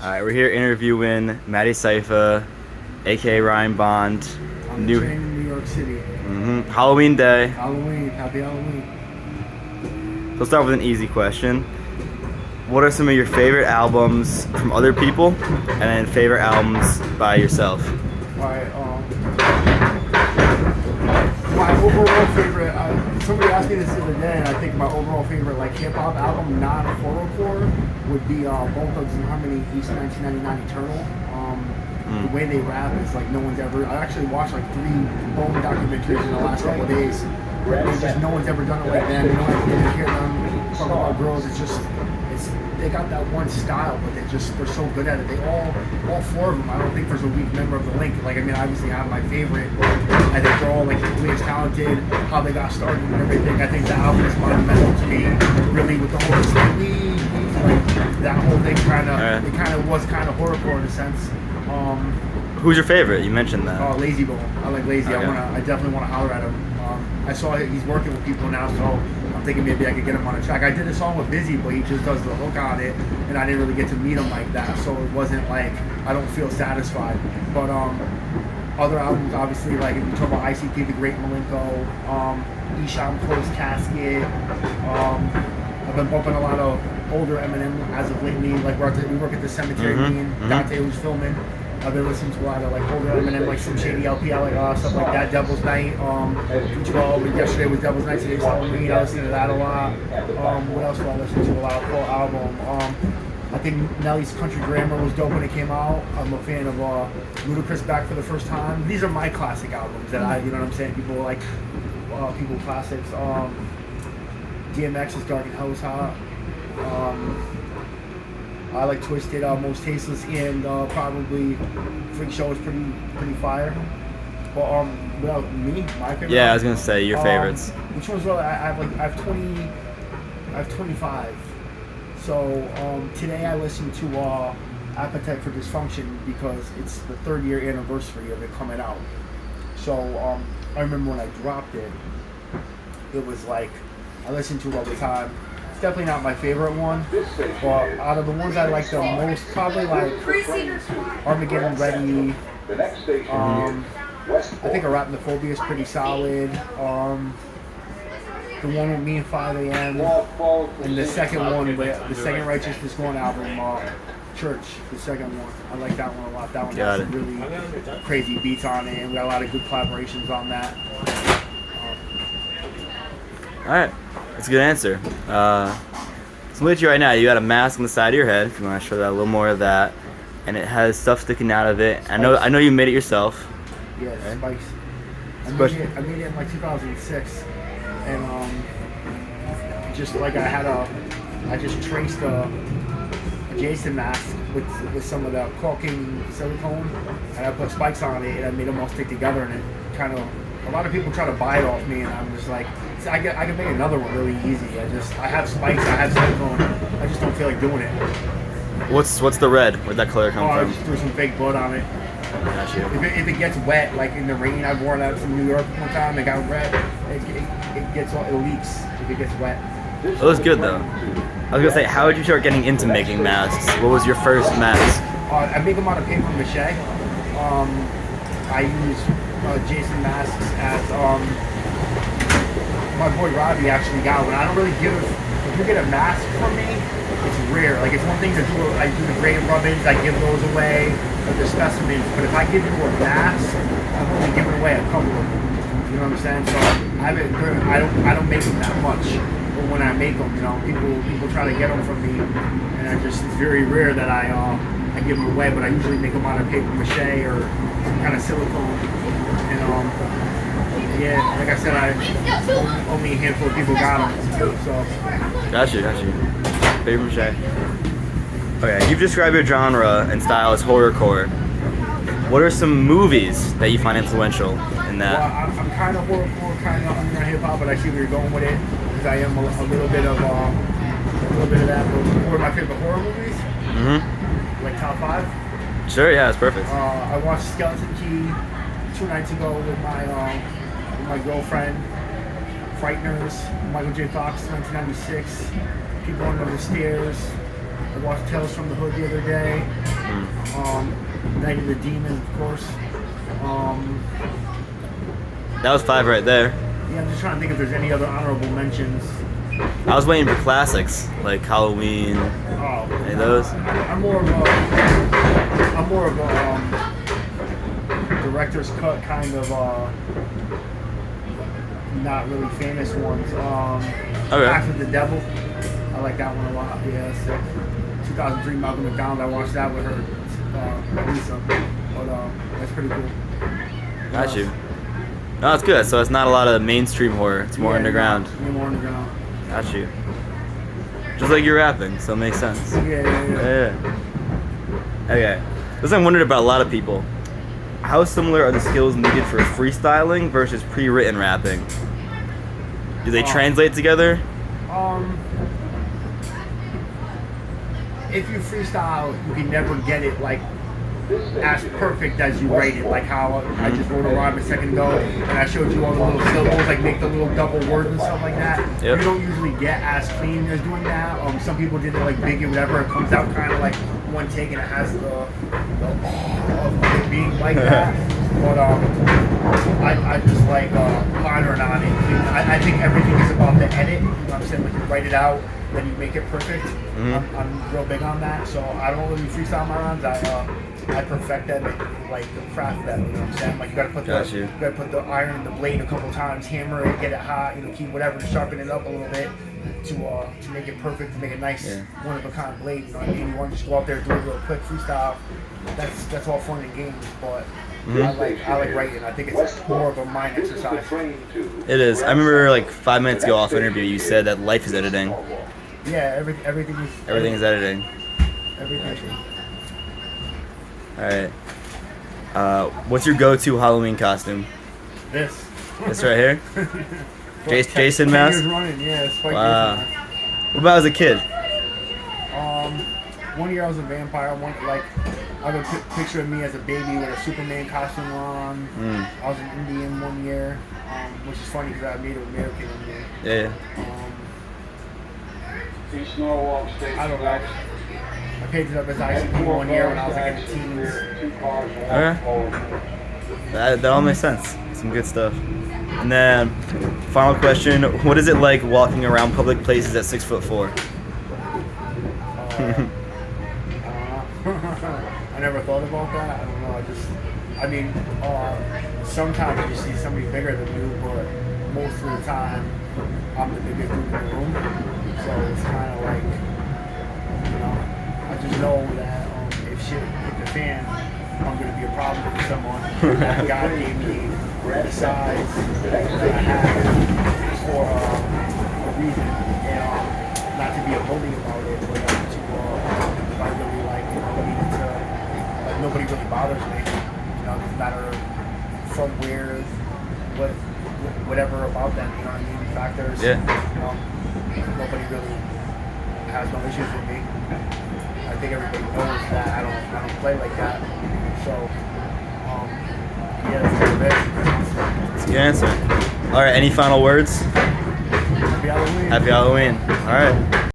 Alright, we're here interviewing Madecipha, aka Ryan Bond. On the train in New York City. Halloween day. Halloween, happy Halloween. So let's start with an easy question. What are some of your favorite albums from other people, and then favorite albums by yourself? Alright, my overall favorite, somebody asked me this the other day, and I think my overall favorite like hip-hop album, not horrorcore, would be Bone Thugs-n-Harmony, East 1999 Eternal. The way they rap is like no one's ever. I actually watched like 3 Bone documentaries in the last couple of days. Where it's just no one's ever done it like them. You don't ever get to hear them talk about girls. They got that one style, but they're so good at it. They all 4 of them. I don't think there's a weak member of the link. Like, I mean, obviously I have my favorite. I think they're all like equally as talented. How they got started and everything. I think the album is monumental to me. Really, with the whole like that whole thing kind of was kind of horrorcore in a sense. Who's your favorite? You mentioned that. Oh, Lazy Bone. I like Lazy. Okay. I definitely want to holler at him. I saw he's working with people now, so I'm thinking maybe I could get him on a track. I did a song with Busy, but he just does the hook on it, and I didn't really get to meet him like that, so it wasn't like I don't feel satisfied. But other albums, obviously, like if you talk about ICP, The Great Malenko, Esham Close Casket. I've been bumping a lot of older Eminem as of lately. Like we work at the cemetery, me and Dante was filming. I've been listening to a lot of like older Eminem, like some Shady LP, I like stuff like that. Devil's Night, 12. Yesterday was Devil's Night, today's Halloween. I listen to that a lot. What else do I listen to a lot? Full album. I think Nelly's Country Grammar was dope when it came out. I'm a fan of Ludacris back for the first time. These are my classic albums that you know what I'm saying? People like people classics. DMX's Dark and Hell's Hot. I like Twisted, Most Tasteless, and probably Freak Show is pretty fire. But well, my favorite. Yeah, I was gonna say your favorites. Which ones? Well, I have 25. So today I listened to Appetite for Dysfunction because it's the 3rd year anniversary of it coming out. So I remember when I dropped it, it was like I listened to it all the time. Definitely not my favorite one, but out of the ones I like the most, probably like Armageddon Ready. I think Arachnophobia is pretty solid. The one with me and 5 AM, and the second one, the second Righteousness Going album, Church, the second one. I like that one a lot. That one has some really crazy beats on it, and we got a lot of good collaborations on that. All right. That's a good answer. So I'm with you right now. You got a mask on the side of your head. If you want to show that a little more of that, and it has stuff sticking out of it. I know you made it yourself. Yeah, right? Spikes. I made it in like 2006, and just like I just traced a Jason mask with some of the caulking silicone, and I put spikes on it, and I made them all stick together, and it kind of. A lot of people try to buy it off me, and I'm just like, I can make another one really easy. I have spikes, I have silicone. I just don't feel like doing it. What's the red? Where'd that color come I from? just threw some fake blood on it. Gotcha. If it gets wet, like in the rain, I've worn out from New York one time. It got wet. It leaks if it gets wet. It was good though. I was gonna say, how did you start getting into making masks? What was your first mask? I make them out of paper mache. I use Jason masks as my boy Robbie actually got one. I don't really give. If you get a mask from me, it's rare. Like it's one thing to do. I do the grave rubbings. I give those away, or the specimens. But if I give you a mask, I'm only giving away a couple of them. You know what I'm saying? So I don't make them that much. But when I make them, you know, people try to get them from me, and it's very rare that I give them away. But I usually make them out of paper mache or some kind of silicone. And yeah, like I said, only a handful of people got them. So. Got you. Paper mache. Okay, you've described your genre and style as horrorcore. What are some movies that you find influential in that? Well, I'm kind of horrorcore, kind of underground hip hop, but I see where you're going with it because I am a little bit of that. But what are my favorite horror movies? Like top 5. Sure, yeah, that's perfect. I watched Skeleton Key 2 nights ago with my girlfriend. Frighteners, Michael J. Fox, 1996. People Under the Stairs. I watched Tales from the Hood the other day. Night of the Demon, of course. That was 5 right there. Yeah, I'm just trying to think if there's any other honorable mentions. I was waiting for classics like Halloween. Oh, Any of those? I'm more of a director's cut kind of not really famous ones. Okay. Act of the Devil. I like that one a lot. Yeah, sick. 2003 Malcolm McDonald. I watched that with her, Lisa. But that's pretty cool. Got you. No, it's good. So it's not a lot of mainstream horror. It's more underground. More underground. Got you. Just like you're rapping, so it makes sense. Yeah. Okay. This I wondered about a lot of people. How similar are the skills needed for freestyling versus pre-written rapping? Do they translate together? If you freestyle, you can never get it like as perfect as you write it. Like how I just wrote a rhyme a second ago, and I showed you all the little syllables, like make the little double words and stuff like that. Yep. You don't usually get as clean as doing that. Some people did it like big and whatever. It comes out kind of like one take, and it has the of it being like that. But I just like modern on it. I think everything is about the edit. You know what I'm saying? Like you write it out, then you make it perfect. I'm real big on that. So I don't really freestyle my rhymes. I perfect them, like craft them. You know what I'm saying? Like you gotta put the iron in the blade a couple times, hammer it, get it hot. You know, keep whatever, sharpen it up a little bit to make it perfect, to make a nice one of a kind blade. You know what I mean? You want to just go out there, do a real quick freestyle. That's all fun and games, but I like writing. I think it's more of a mind exercise. It is. I remember like 5 minutes ago off interview, you said that life is editing. Yeah, everything is editing. Everything. All right. What's your go-to Halloween costume? This right here. Jason 10 mask. years running, yeah. Spike Wow. Jason. What about as a kid? 1 year I was a vampire. I have a picture of me as a baby with a Superman costume on. I was an Indian 1 year, which is funny because I made an American Indian. Yeah. I don't know. I painted up as ICP 1 year when I was like in the teens. Okay. That all makes sense. Some good stuff. And then, final question: what is it like walking around public places at 6'4"? I never thought about that. I don't know. Sometimes you see somebody bigger than you, but most of the time, I'm the biggest dude in the room. So it's kind of like, you know, I just know that if shit hit the fan, I'm going to be a problem for someone. That God gave me the size that I have for a reason. And not to be a bully about it, but to, if I really needed to, nobody really bothers me. You know, it doesn't matter from where, whatever about them, you know what I mean? Factors. Yeah. Nobody really has no issues with me. I think everybody knows that I don't play like that. So, yeah, that's kind of it. That's a good answer. All right. Any final words? Happy Halloween. Happy Halloween. All right.